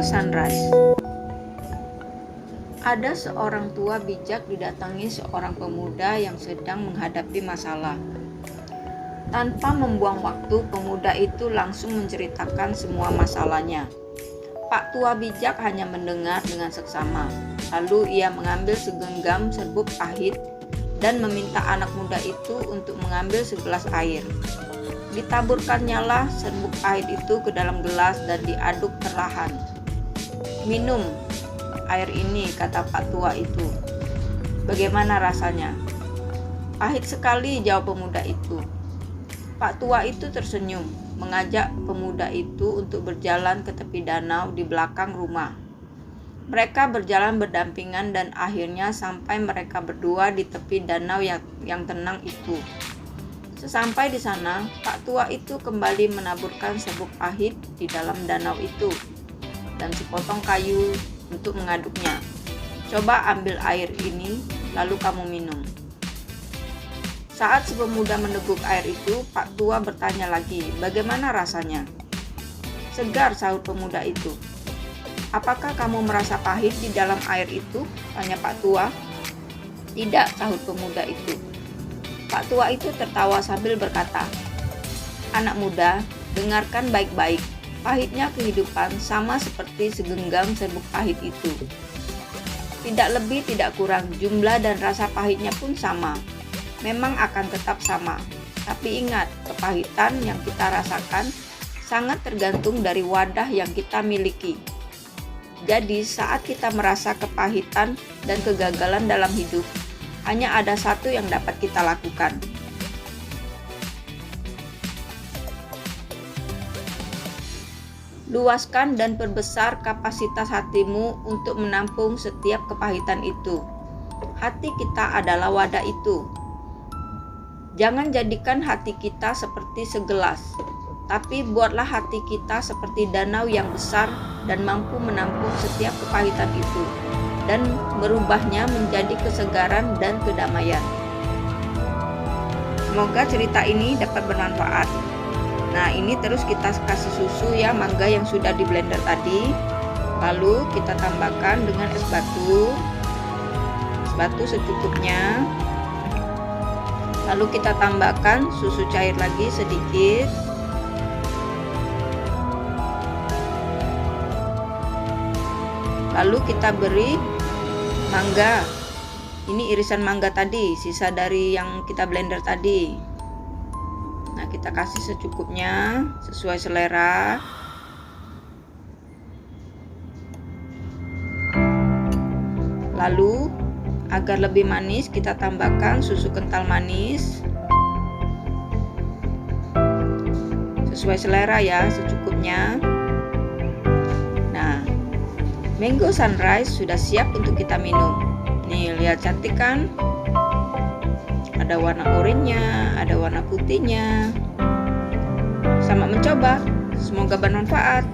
Sunrise. Ada seorang tua bijak didatangi seorang pemuda yang sedang menghadapi masalah. Tanpa membuang waktu, pemuda itu langsung menceritakan semua masalahnya. Pak tua bijak hanya mendengar dengan seksama. Lalu ia mengambil segenggam serbuk pahit dan meminta anak muda itu untuk mengambil segelas air. Ditaburkannyalah serbuk pahit itu ke dalam gelas dan diaduk perlahan. "Minum air ini," kata Pak tua itu. "Bagaimana rasanya?" "Pahit sekali," jawab pemuda itu. Pak tua itu tersenyum, mengajak pemuda itu untuk berjalan ke tepi danau di belakang rumah. Mereka berjalan berdampingan dan akhirnya sampai mereka berdua di tepi danau yang tenang itu. Sesampai di sana, Pak tua itu kembali menaburkan serbuk pahit di dalam danau itu dan sepotong kayu untuk mengaduknya. "Coba ambil air ini, lalu kamu minum." Saat si pemuda meneguk air itu, Pak tua bertanya lagi, "Bagaimana rasanya?" "Segar," sahut pemuda itu. "Apakah kamu merasa pahit di dalam air itu?" tanya Pak tua. "Tidak," sahut pemuda itu. Pak tua itu tertawa sambil berkata, "Anak muda, dengarkan baik-baik. Pahitnya kehidupan sama seperti segenggam serbuk pahit itu. Tidak lebih, tidak kurang, jumlah dan rasa pahitnya pun sama. Memang akan tetap sama. Tapi ingat, kepahitan yang kita rasakan sangat tergantung dari wadah yang kita miliki. Jadi saat kita merasa kepahitan dan kegagalan dalam hidup, hanya ada satu yang dapat kita lakukan. Luaskan dan perbesar kapasitas hatimu untuk menampung setiap kepahitan itu. Hati kita adalah wadah itu. Jangan jadikan hati kita seperti segelas, tapi buatlah hati kita seperti danau yang besar dan mampu menampung setiap kepahitan itu dan merubahnya menjadi kesegaran dan kedamaian." Semoga cerita ini dapat bermanfaat. Nah, ini terus kita kasih susu ya, mangga yang sudah di blender tadi. Lalu kita tambahkan dengan es batu secukupnya. Lalu kita tambahkan susu cair lagi sedikit. Lalu kita beri mangga. Ini irisan mangga tadi, sisa dari yang kita blender tadi. Nah, kita kasih secukupnya, sesuai selera. Lalu agar lebih manis, kita tambahkan susu kental manis. Sesuai selera ya, secukupnya. Nah, Mango Sunrise sudah siap untuk kita minum. Nih, lihat cantik kan? Ada warna oranye, ada warna putihnya. Selamat mencoba, semoga bermanfaat.